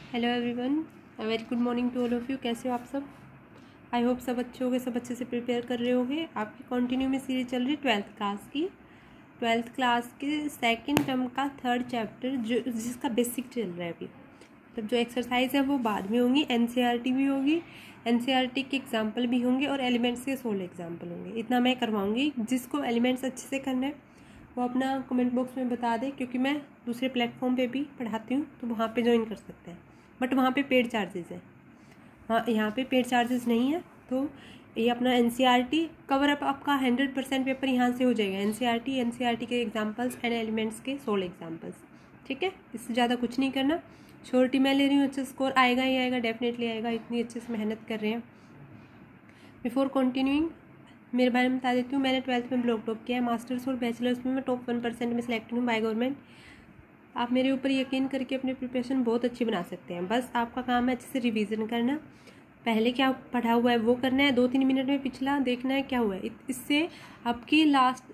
Hello everyone, very good morning to all of you. कैसे हो आप सब? आई होप सब अच्छे होंगे, सब अच्छे से प्रिपेयर कर रहे होंगे। आपकी कंटिन्यू में सीरीज चल रही है ट्वेल्थ क्लास के सेकंड टर्म का थर्ड चैप्टर जो जिसका बेसिक चल रहा है अभी। तब जो एक्सरसाइज है वो बाद में होंगी, एनसीईआरटी भी होगी, एनसीईआरटी के एग्जाम्पल भी होंगे और एलिमेंट्स के 16 एग्जाम्पल होंगे। इतना मैं करवाऊँगी। जिसको एलिमेंट्स अच्छे से करना है वो अपना कमेंट बॉक्स में बता दे, क्योंकि मैं दूसरे प्लेटफॉर्म पे भी पढ़ाती हूँ तो वहाँ पे ज्वाइन कर सकते हैं, बट वहाँ पे पेड चार्जेस है। हाँ, यहाँ पे पेड चार्जेस नहीं है। तो ये अपना एनसीईआरटी कवर अप आपका 100% पेपर यहाँ से हो जाएगा। एनसीईआरटी के एग्जाम्पल्स एंड एलिमेंट्स के 16 एग्जाम्पल्स, ठीक है। इससे ज़्यादा कुछ नहीं करना। श्योरिटी मैं ले रही हूँ, अच्छा स्कोर आएगा ही आएगा, डेफिनेटली आएगा। इतनी अच्छे से मेहनत कर रहे हैं। बिफोर कंटिन्यूइंग मेरे बारे में बता देती हूँ। मैंने 12th में ब्लॉक टॉप किया है। मास्टर्स और बैचलर्स में मैं टॉप 1% में सिलेक्टेड हूँ बाय गवर्नमेंट। आप मेरे ऊपर यकीन करके अपनी प्रिपरेशन बहुत अच्छी बना सकते हैं। बस आपका काम है अच्छे से रिवीजन करना, पहले क्या पढ़ा हुआ है वो करना है, 2-3 मिनट में पिछला देखना है क्या हुआ है। इससे आपकी लास्ट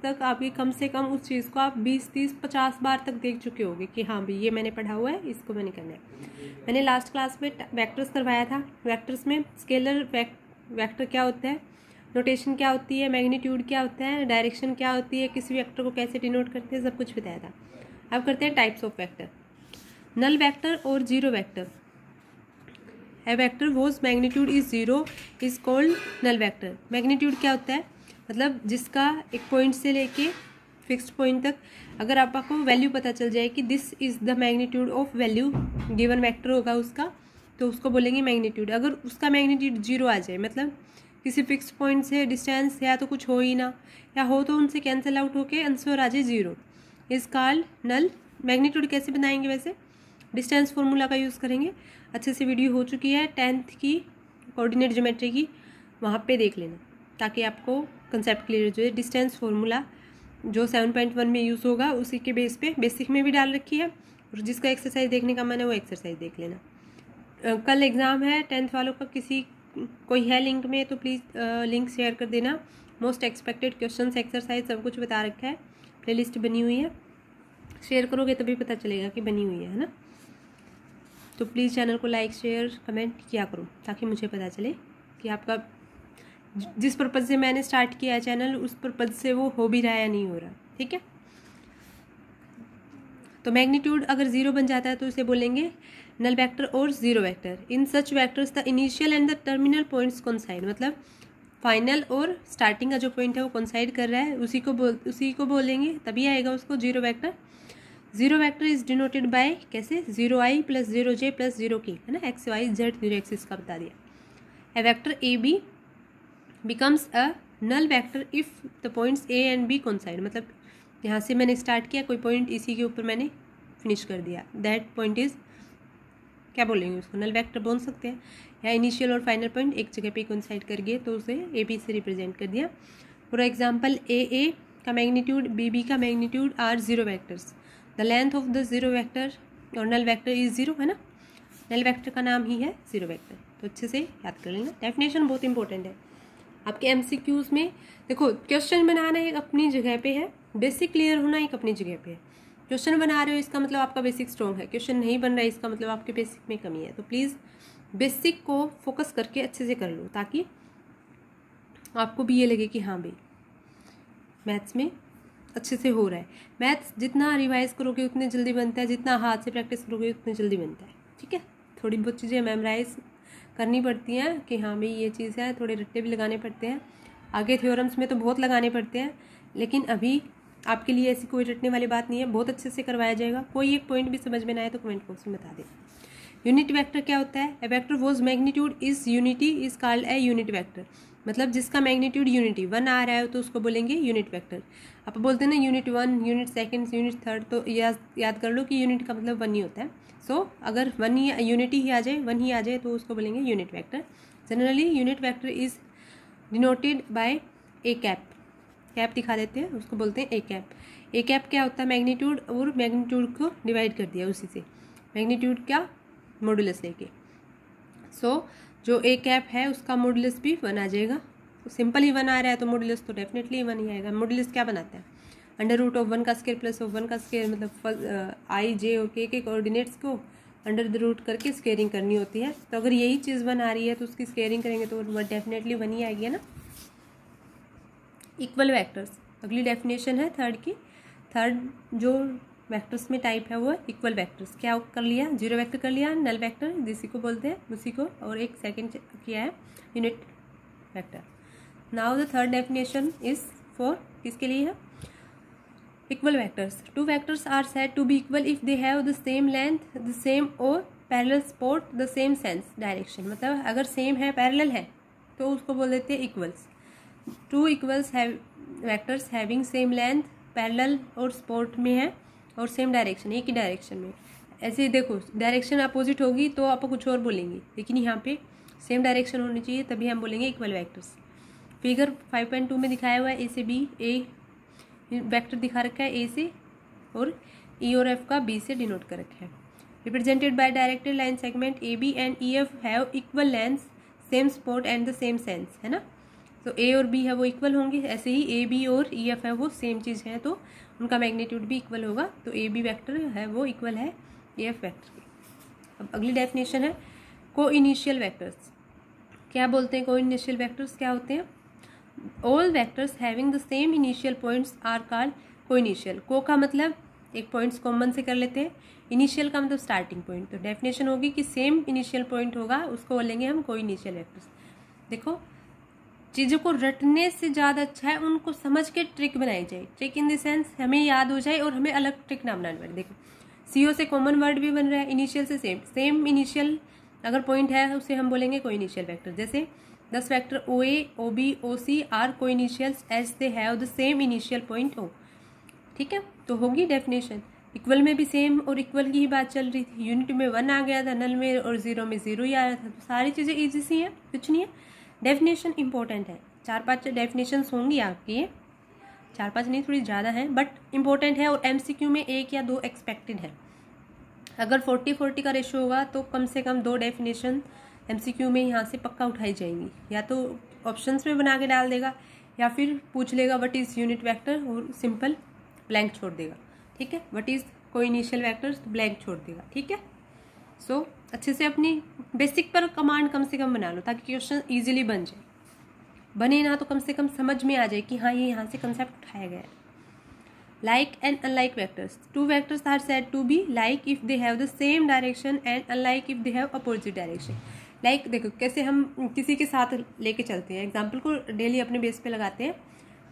तक आपकी कम से कम उस चीज़ को आप 20, 30, 50 बार तक देख चुके होंगे कि हाँ भाई ये मैंने पढ़ा हुआ है, इसको मैंने करना है। मैंने लास्ट क्लास में वेक्टर्स करवाया था। वेक्टर्स में स्केलर वेक्टर क्या होता है, नोटेशन क्या होती है, मैग्नीट्यूड क्या होता है, डायरेक्शन क्या होती है, किसी वेक्टर को कैसे डिनोट करते हैं, सब कुछ बताया था। अब करते हैं types of vector. Null vector और zero vector. A vector whose magnitude is 0 is called null vector. Magnitude क्या होता है, मतलब जिसका एक पॉइंट से लेके फिक्स्ड पॉइंट तक अगर आपको वैल्यू पता चल जाए कि this is the magnitude of value, given vector होगा उसका, तो उसको बोलेंगे मैग्नीट्यूड। अगर उसका मैग्नीट्यूड 0 आ जाए, मतलब किसी फिक्स्ड पॉइंट से डिस्टेंस या तो कुछ हो ही ना, या हो तो उनसे कैंसिल आउट होके आंसर आ जाए 0, इज कॉल्ड नल। मैग्नीट्यूड कैसे बनाएंगे, वैसे डिस्टेंस फॉर्मूला का यूज़ करेंगे। अच्छे से वीडियो हो चुकी है 10th की कोऑर्डिनेट ज्योमेट्री की, वहाँ पे देख लेना ताकि आपको कंसेप्ट क्लियर हो जाए। डिस्टेंस फॉर्मूला जो 7.1 में यूज़ होगा उसी के बेस पे बेसिक में भी डाल रखी है, और जिसका एक्सरसाइज देखने का मन है वो एक्सरसाइज देख लेना। कल एग्ज़ाम है 10th वालों का, किसी कोई है लिंक में तो प्लीज़ लिंक शेयर कर देना। मोस्ट एक्सपेक्टेड क्वेश्चंस, एक्सरसाइज सब कुछ बता रखा है, प्लेलिस्ट बनी हुई है। शेयर करोगे तभी पता चलेगा कि बनी हुई है ना। तो प्लीज़ चैनल को लाइक शेयर कमेंट किया करो ताकि मुझे पता चले कि आपका जिस पर्पज़ से मैंने स्टार्ट किया है चैनल, उस पर्पज़ से वो हो भी रहा है या नहीं हो रहा, ठीक है। तो मैग्नीट्यूड अगर 0 बन जाता है तो इसे बोलेंगे नल वेक्टर और zero vector. In such vectors the initial and the terminal points coincide, मतलब फाइनल और स्टार्टिंग का जो पॉइंट है वो कोइंसाइड कर रहा है, उसी को बोलेंगे, तभी आएगा उसको zero vector. Zero vector is denoted by कैसे, 0i + 0j + 0k, है ना, x y z 0 एक्सिस का बता दिया। A vector A B becomes a null vector if the points A and B coincide, मतलब यहाँ से मैंने स्टार्ट किया, कोई पॉइंट इसी के ऊपर मैंने फिनिश कर दिया, दैट पॉइंट इज क्या बोलेंगे उसको, नल वेक्टर बोल सकते हैं। या इनिशियल और फाइनल पॉइंट एक जगह पे कोइंसाइड कर गए तो उसे ए बी से रिप्रेजेंट कर दिया। फॉर एग्जांपल ए का मैग्नीट्यूड, बी का magnitude are zero vectors. The length of the zero vector or null vector is 0, है ना। नल वेक्टर का नाम ही है जीरो वेक्टर, तो अच्छे से याद कर लेना। डेफिनेशन बहुत इंपॉर्टेंट है आपके एमसीक्यूज में। देखो, क्वेश्चन बनाना एक अपनी जगह पे है, बेसिक क्लियर होना एक अपनी जगह पे है। क्वेश्चन बना रहे हो इसका मतलब आपका बेसिक स्ट्रॉन्ग है, क्वेश्चन नहीं बन रहा है इसका मतलब आपके बेसिक में कमी है। तो प्लीज़ बेसिक को फोकस करके अच्छे से कर लो ताकि आपको भी ये लगे कि हाँ भाई मैथ्स में अच्छे से हो रहा है। मैथ्स जितना रिवाइज करोगे उतने जल्दी बनता है, जितना हाथ से प्रैक्टिस करोगे उतने जल्दी बनता है, ठीक है। थोड़ी बहुत चीज़ें मेमोराइज करनी पड़ती हैं कि हाँ भाई ये चीज़ है, थोड़े रट्टे भी लगाने पड़ते हैं। आगे थ्योरम्स में तो बहुत लगाने पड़ते हैं, लेकिन अभी आपके लिए ऐसी कोई रटने वाली बात नहीं है, बहुत अच्छे से करवाया जाएगा। कोई एक पॉइंट भी समझ में ना आए तो कमेंट बॉक्स में बता दें। यूनिट वेक्टर क्या होता है, a vector whose magnitude is unity is called a unit vector, मतलब जिसका मैग्नीट्यूड यूनिटी 1 आ रहा है तो उसको बोलेंगे यूनिट वेक्टर। आप बोलते हैं ना unit 1, unit second, unit third, तो याद कर लो कि यूनिट का मतलब 1 ही होता है। सो अगर 1 ही यूनिटी ही आ जाए, 1 ही आ जाए तो उसको बोलेंगे unit vector. Generally unit vector is denoted by A cap, cap दिखा देते हैं, उसको बोलते हैं ए कैप। ए कैप क्या होता है, मैग्नीट्यूड और मैग्नीट्यूड को डिवाइड कर दिया उसी से, मैग्नीट्यूड क्या मॉडुलस लेके। सो जो ए कैप है उसका मॉडुलस भी 1 आ जाएगा। तो सिंपल ही 1 आ रहा है तो मॉडुलस तो डेफिनेटली 1 ही आएगा। मॉडुलस क्या बनाता है, √1 का स्क्वायर प्लस ऑफ 1 का स्क्वायर, मतलब आई जे और के कोऑर्डिनेट्स को अंडर द रूट करके स्क्वेयरिंग करनी होती है। तो अगर यही चीज़ 1 आ रही है तो उसकी स्क्वेयरिंग करेंगे तो वो डेफिनेटली 1 ही आएगी, है ना। इक्वल वेक्टर्स, अगली डेफिनेशन है थर्ड जो वेक्टर्स में टाइप है वो है इक्वल वेक्टर्स। क्या कर लिया, जीरो वेक्टर कर लिया, नल वेक्टर जिसी को बोलते हैं उसी को, और एक सेकंड किया है unit vector. Now the third definition is for किसके लिए है, equal vectors. Two vectors are said to be equal if they have the same length, the same और parallel support, the same sense direction. मतलब अगर same है, parallel है, तो उसको बोल देते हैं equals. Two equals vectors having same length, parallel और सपोर्ट में है और सेम डायरेक्शन, एक ही डायरेक्शन में। ऐसे देखो डायरेक्शन अपोजिट होगी तो आप कुछ और बोलेंगे, लेकिन यहाँ पे सेम डायरेक्शन होनी चाहिए तभी हम बोलेंगे इक्वल वेक्टर्स। फिगर 5.2 में दिखाया हुआ है ए से बी, ए वेक्टर दिखा रखा है ए से, और ई और एफ का बी से डिनोट कर रखा है। Represented by directed line segment A B and E F have equal length, same support and the same sense, है ना। तो ए और बी है वो इक्वल होंगे, ऐसे ही ए बी और ई एफ है वो सेम चीज़ है तो उनका मैग्नीट्यूड भी इक्वल होगा। तो ए बी वैक्टर है वो इक्वल है ए एफ वैक्टर के। अब अगली डेफिनेशन है को इनिशियल वैक्टर्स। क्या बोलते हैं को इनिशियल वैक्टर्स, क्या होते हैं, all vectors having the same initial points are called co initial. Co का मतलब एक पॉइंट्स कॉमन से कर लेते हैं, इनिशियल का मतलब स्टार्टिंग पॉइंट। तो डेफिनेशन होगी कि सेम इनिशियल पॉइंट होगा उसको बोलेंगे हम को इनिशियल वैक्टर्स। देखो चीज़ों को रटने से ज़्यादा अच्छा है उनको समझ के ट्रिक बनाई जाए। ट्रिक इन द सेंस हमें याद हो जाए और हमें अलग ट्रिक ना बनानी पड़े। देखो सीओ से कॉमन वर्ड भी बन रहा है, इनिशियल से सेम इनिशियल अगर पॉइंट है उसे हम बोलेंगे को इनिशियल वैक्टर। जैसे 10 vector O A, O B, O C are co initials as they have the same initial point O. ठीक है, तो होगी डेफिनेशन। इक्वल में भी सेम और इक्वल की ही बात चल रही थी, यूनिट में 1 आ गया था, नल में और जीरो में 0 ही आ रहा था। तो सारी चीज़ें ईजी सी हैं, कुछ नहीं है। डेफिनेशन इंपॉर्टेंट है, 4-5 डेफिनेशंस होंगी आपकी, 4-5 नहीं थोड़ी ज़्यादा हैं बट इंपॉर्टेंट है, और एमसीक्यू में 1 या 2 एक्सपेक्टेड है। अगर 40-40 का रेशियो होगा तो कम से कम 2 डेफिनेशन एमसीक्यू में यहाँ से पक्का उठाई जाएंगी, या तो ऑप्शंस में बना के डाल देगा या फिर पूछ लेगा व्हाट इज़ यूनिट वेक्टर और सिंपल ब्लैंक छोड़ देगा। ठीक है, व्हाट इज़ को इनिशियल वेक्टर्स तो ब्लैंक छोड़ देगा। ठीक है, सो अच्छे से अपनी बेसिक पर कमांड कम से कम बना लो ताकि क्वेश्चन ईजिली बन जाए। बने ना तो कम से कम समझ में आ जाए कि हाँ ये यहाँ से कंसेप्ट उठाया गया है। Like and unlike vectors, two vectors are said to be like if they have the same direction and unlike if they have opposite direction. Like देखो कैसे हम किसी के साथ लेके चलते हैं, एग्जाम्पल को डेली अपने बेस पे लगाते हैं।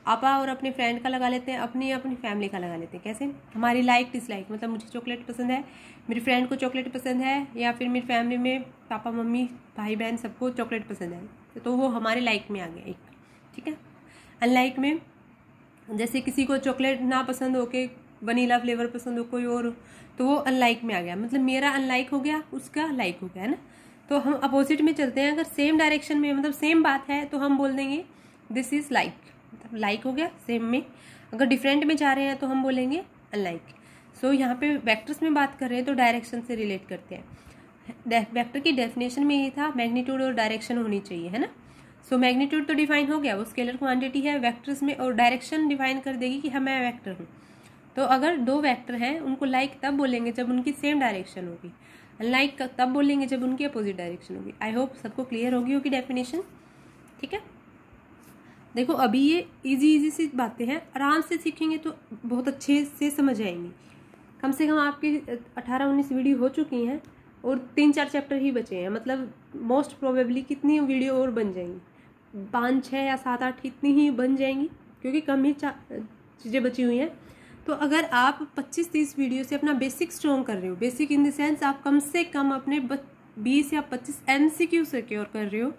आपा और अपने फ्रेंड का लगा लेते हैं, अपनी फैमिली का लगा लेते हैं। कैसे, हमारी लाइक डिसलाइक, मतलब मुझे चॉकलेट पसंद है, मेरी फ्रेंड को चॉकलेट पसंद है, या फिर मेरी फैमिली में पापा मम्मी भाई बहन सबको चॉकलेट पसंद है, तो वो हमारे लाइक में आ गया एक। ठीक है, अनलाइक में जैसे किसी को चॉकलेट ना पसंद हो के वनीला फ्लेवर पसंद हो कोई और, तो वो अनलाइक में आ गया, मतलब मेरा अनलाइक हो गया उसका लाइक हो गया, है ना। तो हम अपोजिट में चलते हैं, अगर सेम डायरेक्शन में मतलब सेम बात है तो हम बोल देंगे दिस इज लाइक, मतलब लाइक हो गया सेम में। अगर डिफरेंट में जा रहे हैं तो हम बोलेंगे अनलाइक। सो यहाँ पे वेक्टर्स में बात कर रहे हैं तो डायरेक्शन से रिलेट करते हैं। वेक्टर की डेफिनेशन में ये था मैग्नीट्यूड और डायरेक्शन होनी चाहिए, है ना। सो मैग्नीट्यूड तो डिफाइन हो गया, वो स्केलर क्वांटिटी है वेक्टर्स में, और डायरेक्शन डिफाइन कर देगी कि हाँ मैं वेक्टर हूँ। तो अगर 2 वेक्टर हैं उनको लाइक तब बोलेंगे जब उनकी सेम डायरेक्शन होगी, अनलाइक तब बोलेंगे जब उनकी अपोजिट डायरेक्शन होगी। आई होप सबको क्लियर होगी डेफिनेशन। ठीक है, देखो अभी ये इजी सी बातें हैं, आराम से सीखेंगे तो बहुत अच्छे से समझ आएंगी। कम से कम आपकी 18-19 वीडियो हो चुकी हैं और 3-4 चैप्टर ही बचे हैं, मतलब मोस्ट प्रोबेबली कितनी वीडियो और बन जाएंगी, 5-6 या 7-8 इतनी ही बन जाएंगी, क्योंकि कम ही चीज़ें बची हुई हैं। तो अगर आप 25-30 वीडियो से अपना बेसिक स्ट्रॉन्ग कर रहे हो, बेसिक इन द सेंस आप कम से कम अपने 20 या 25 MCQ सिक्योर कर रहे हो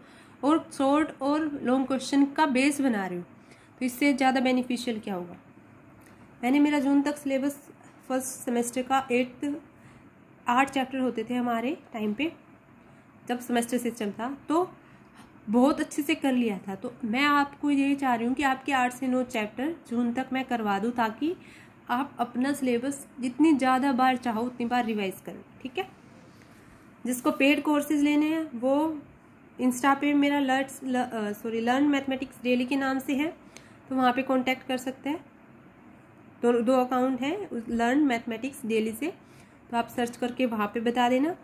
और शॉर्ट और लॉन्ग क्वेश्चन का बेस बना रहे हो, तो इससे ज़्यादा बेनिफिशियल क्या होगा। मैंने मेरा जून तक सिलेबस फर्स्ट सेमेस्टर का 8 चैप्टर होते थे हमारे टाइम पे, जब सेमेस्टर सिस्टम था, तो बहुत अच्छे से कर लिया था। तो मैं आपको यही चाह रही हूँ कि आपके 8 से 9 चैप्टर जून तक मैं करवा दूँ, ताकि आप अपना सिलेबस जितनी ज़्यादा बार चाहो उतनी बार रिवाइज करें। ठीक है, जिसको पेड कोर्सेज लेने हैं वो इंस्टा पे मेरा लर्न मैथमेटिक्स डेली के नाम से है, तो वहाँ पे कांटेक्ट कर सकते हैं। दो अकाउंट हैं लर्न मैथमेटिक्स डेली से, तो आप सर्च करके वहाँ पे बता देना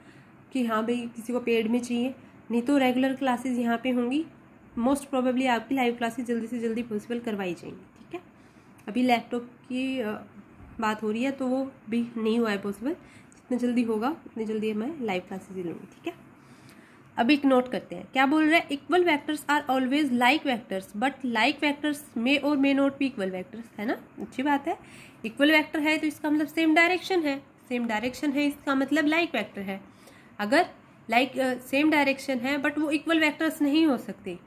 कि हाँ भाई किसी को पेड में चाहिए, नहीं तो रेगुलर क्लासेस यहाँ पे होंगी। मोस्ट प्रोबेबली आपकी लाइव क्लासेस जल्दी से जल्दी पॉसिबल करवाई जाएंगी, ठीक है। अभी लैपटॉप की बात हो रही है तो वो भी नहीं हुआ है पॉसिबल, जितना जल्दी होगा उतनी जल्दी मैं लाइव क्लासेस ही लूँगी, ठीक है। अब एक नोट करते हैं, क्या बोल रहे हैं, equal vectors are always like vectors but like vectors may और may not be equal vectors, है ना, अच्छी बात है। इक्वल वेक्टर है तो इसका मतलब सेम डायरेक्शन है, सेम डायरेक्शन है इसका मतलब लाइक वेक्टर है। अगर लाइक सेम डायरेक्शन है बट वो इक्वल वेक्टर्स नहीं हो सकते,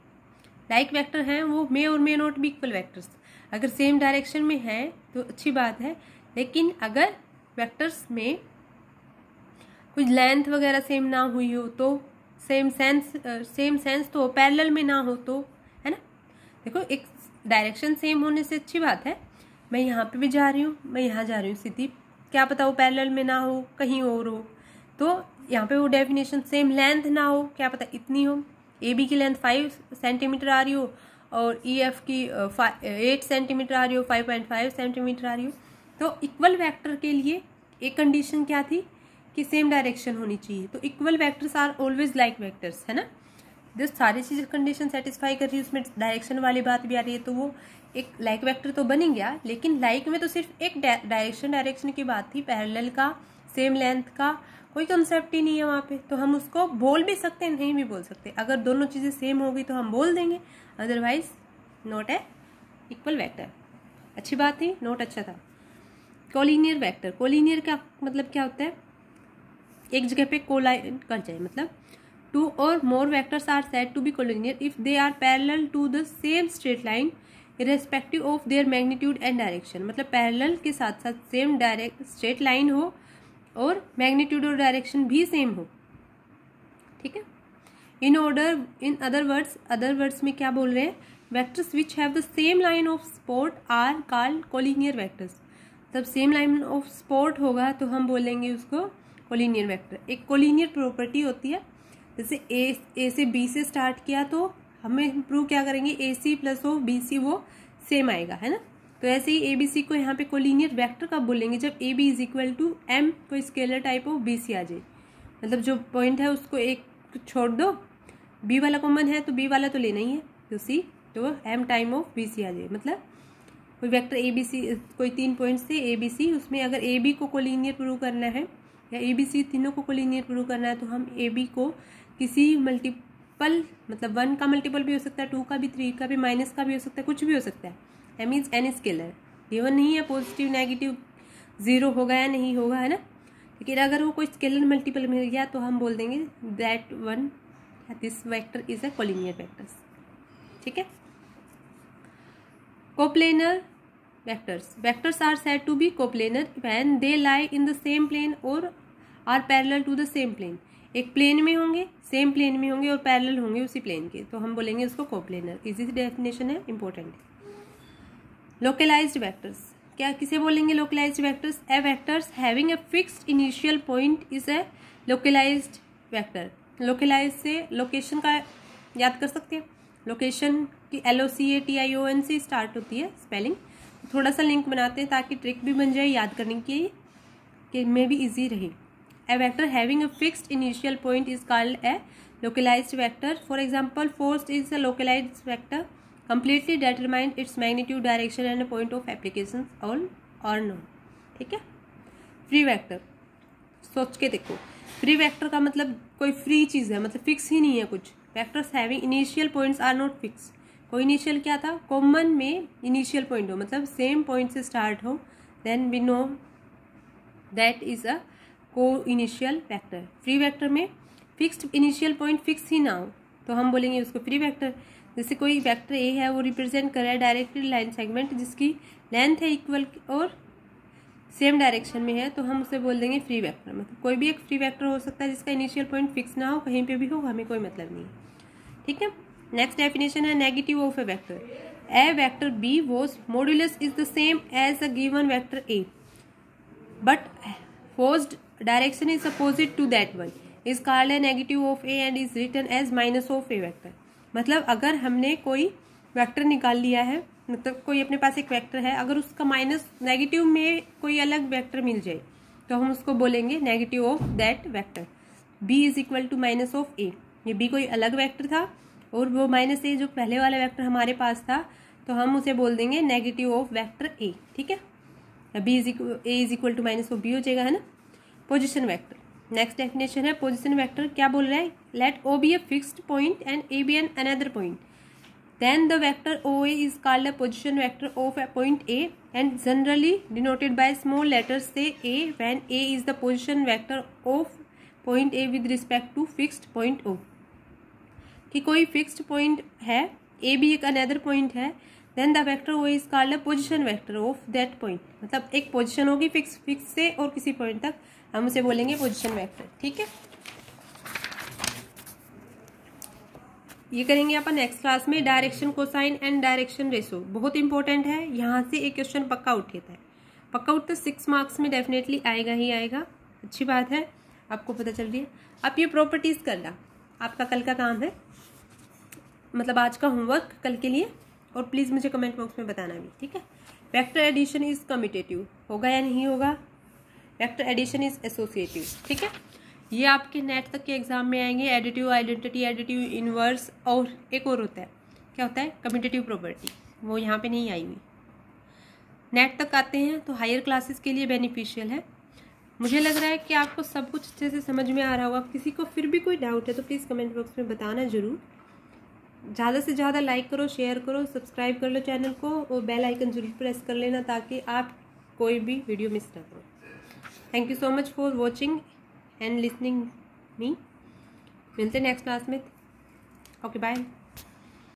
लाइक वेक्टर हैं वो मे और may not be equal vectors. अगर सेम डायरेक्शन में है तो अच्छी बात है, लेकिन अगर वेक्टर्स में कुछ लेंथ वगैरह सेम ना हुई हो तो सेम सेंस तो पैरेलल में ना हो तो, है ना। देखो एक डायरेक्शन सेम होने से अच्छी बात है, मैं यहाँ पे भी जा रही हूँ, मैं यहाँ जा रही हूँ सीधी, क्या पता वो पैरेलल में ना हो कहीं और हो, तो यहाँ पे वो डेफिनेशन सेम लेंथ ना हो, क्या पता इतनी हो, ए बी की लेंथ 5 सेंटीमीटर आ रही हो और ई एफ की 8 सेंटीमीटर आ रही हो, 5.5 सेंटीमीटर आ रही हो, तो इक्वल वेक्टर के लिए एक कंडीशन क्या थी कि सेम डायरेक्शन होनी चाहिए। तो equal vectors are always like vectors, है ना। जो सारी चीज़ें कंडीशन सेटिस्फाई कर रही है, उसमें डायरेक्शन वाली बात भी आ रही है, तो वो एक लाइक वेक्टर तो बन ही गया। लेकिन लाइक में तो सिर्फ एक डायरेक्शन की बात थी, पैरेलल का सेम लेंथ का कोई कंसेप्ट ही नहीं है वहाँ पे। तो हम उसको बोल भी सकते हैं, नहीं भी बोल सकते। अगर दोनों चीज़ें सेम होगी तो हम बोल देंगे, otherwise not a equal vector. अच्छी बात थी, नोट अच्छा था। कोलिनियर वेक्टर, कोलिनियर का मतलब क्या होता है, एक जगह पे कोलाइन कर जाए, मतलब टू और more vectors are said to be collinear if they are parallel to the same straight line irrespective of their magnitude and direction. मतलब पैरेलल के साथ साथ सेम डायरेक्ट स्ट्रेट लाइन हो और मैग्नीट्यूड और डायरेक्शन भी सेम हो, ठीक है। इन अदर वर्ड्स में क्या बोल रहे हैं, vectors which have the same line of support are called collinear vectors. तब सेम लाइन ऑफ सपोर्ट होगा तो हम बोलेंगे उसको कोलिनियर वेक्टर। एक कोलिनियर प्रॉपर्टी होती है, जैसे ए से बी से स्टार्ट किया तो हमें प्रूव क्या करेंगे, ए C plus O B C वो सेम आएगा, है ना। तो ऐसे ही ए बी सी को यहाँ पे कोलिनियर वेक्टर कब बोलेंगे, जब A B is equal to M कोई scalar type of B C आ जाए। मतलब जो पॉइंट है उसको एक छोड़ दो, बी वाला कॉमन है तो बी वाला तो लेना ही है, तो सी तो M time of B C आ जाए। मतलब कोई वेक्टर ए बी सी, कोई 3 पॉइंट्स थे ए बी सी, उसमें अगर ए बी को कोलिनियर प्रूव करना है या ए बी सी तीनों को कोलिनियर प्रूव करना है तो हम ए बी को किसी मल्टीपल, मतलब 1 का मल्टीपल भी हो सकता है, 2 का भी, 3 का भी, माइनस का भी हो सकता है, कुछ भी हो सकता है। M is any scalar, given नहीं है पॉजिटिव नेगेटिव 0 होगा या नहीं होगा, है ना। लेकिन अगर वो कोई स्केलर मल्टीपल मिल गया तो हम बोल देंगे that one this vector is a collinear vectors, ठीक है। Coplanar vectors are said to be coplanar when they lie in the same plane और are parallel to the same plane. एक प्लेन में होंगे, सेम प्लेन में होंगे और parallel होंगे उसी प्लेन के, तो हम बोलेंगे उसको कोप्लेनर। इजी डेफिनेशन है, इंपॉर्टेंट है। लोकलाइज्ड वेक्टर्स, क्या किसे बोलेंगे localized vectors, a vectors having a fixed initial point is a localized vector. Localize से लोकेशन का याद कर सकते हैं, लोकेशन की LOCATION से स्टार्ट होती है स्पेलिंग। थोड़ा सा लिंक बनाते हैं ताकि ट्रिक भी बन जाए याद करने के लिए, कि में भी इजी रहे। A vector having a fixed initial point is called a localized vector. For example force is a localized vector, completely determine its magnitude, direction and point of application all or no, ठीक है। Free vector, सोच के देखो, free vector का मतलब कोई free चीज़ है, मतलब फिक्स ही नहीं है कुछ। Vectors having initial points are not fix. कोई इनिशियल क्या था, कॉमन में इनिशियल पॉइंट हो, मतलब सेम पॉइंट से स्टार्ट हो, then we know that is a co initial vector. Free vector में फिक्स्ड इनिशियल पॉइंट फिक्स ही ना हो तो हम बोलेंगे उसको फ्री वेक्टर। जैसे कोई वेक्टर ए है वो रिप्रेजेंट कर रहा है डायरेक्टेड लाइन सेगमेंट जिसकी लेंथ है इक्वल और सेम डायरेक्शन में है, तो हम उसे बोल देंगे फ्री वेक्टर। मतलब कोई भी एक फ्री वेक्टर हो सकता है जिसका इनिशियल पॉइंट फिक्स ना हो, कहीं पे भी हो, हमें कोई मतलब नहीं है, ठीक है। नेक्स्ट डेफिनेशन है negative of A vector. A vector B was modulus is the same as a given vector A but forced direction is opposite to that one is called a negative of A and is written as minus of A vector. मतलब अगर हमने कोई vector निकाल लिया है मतलब कोई अपने पास एक वेक्टर है, अगर उसका माइनस नेगेटिव में कोई अलग वेक्टर मिल जाए तो हम उसको बोलेंगे negative of that vector. b is equal to minus of a, ये b कोई अलग वेक्टर था और वो माइनस ए जो पहले वाला वेक्टर हमारे पास था, तो हम उसे बोल देंगे नेगेटिव ऑफ वेक्टर ए। ठीक है, b is equal to minus of b हो जाएगा, है ना। पोजिशन वेक्टर, नेक्स्ट डेफिनेशन है पोजिशन वेक्टर। क्या बोल रहा है, let O B a fixed point and A B an another point, then the vector OA is called a position vector of a point A and generally denoted by small letters say A when A is the position vector of point A with respect to fixed point O। कि कोई fixed point है, A भी एक another point है, then the vector OA is called a position vector of that point। मतलब एक position होगी fix से और किसी point तक, हम उसे बोलेंगे position vector। ठीक है, ये करेंगे अपन नेक्स्ट क्लास में। Direction cosine and direction ratio बहुत इंपॉर्टेंट है, यहाँ से एक क्वेश्चन पक्का उठेता है, पक्का उठ तो 6 मार्क्स में डेफिनेटली आएगा ही आएगा। अच्छी बात है, आपको पता चल रही है। अब ये प्रॉपर्टीज करना आपका कल का काम है, मतलब आज का होमवर्क कल के लिए, और प्लीज मुझे कमेंट बॉक्स में बताना भी। ठीक है, वेक्टर एडिशन इज कम्यूटेटिव, होगा या नहीं होगा, वेक्टर एडिशन इज एसोसिएटिव। ठीक है, ये आपके नेट तक के एग्जाम में आएंगे, एडिटिव आइडेंटिटी, एडिटिव इनवर्स, और एक और होता है, क्या होता है, कम्यूटेटिव प्रॉपर्टी, वो यहाँ पे नहीं आई हुई। नेट तक आते हैं तो हायर क्लासेस के लिए बेनिफिशियल है। मुझे लग रहा है कि आपको सब कुछ अच्छे से समझ में आ रहा होगा। किसी को फिर भी कोई डाउट है तो प्लीज़ कमेंट बॉक्स में बताना ज़रूर। ज़्यादा से ज़्यादा लाइक करो, शेयर करो, सब्सक्राइब कर लो चैनल को, और बेल आइकन जरूर प्रेस कर लेना ताकि आप कोई भी वीडियो मिस ना करो। Thank you so much for watching and listening me. मिलते हैं नेक्स्ट क्लास में। Okay bye.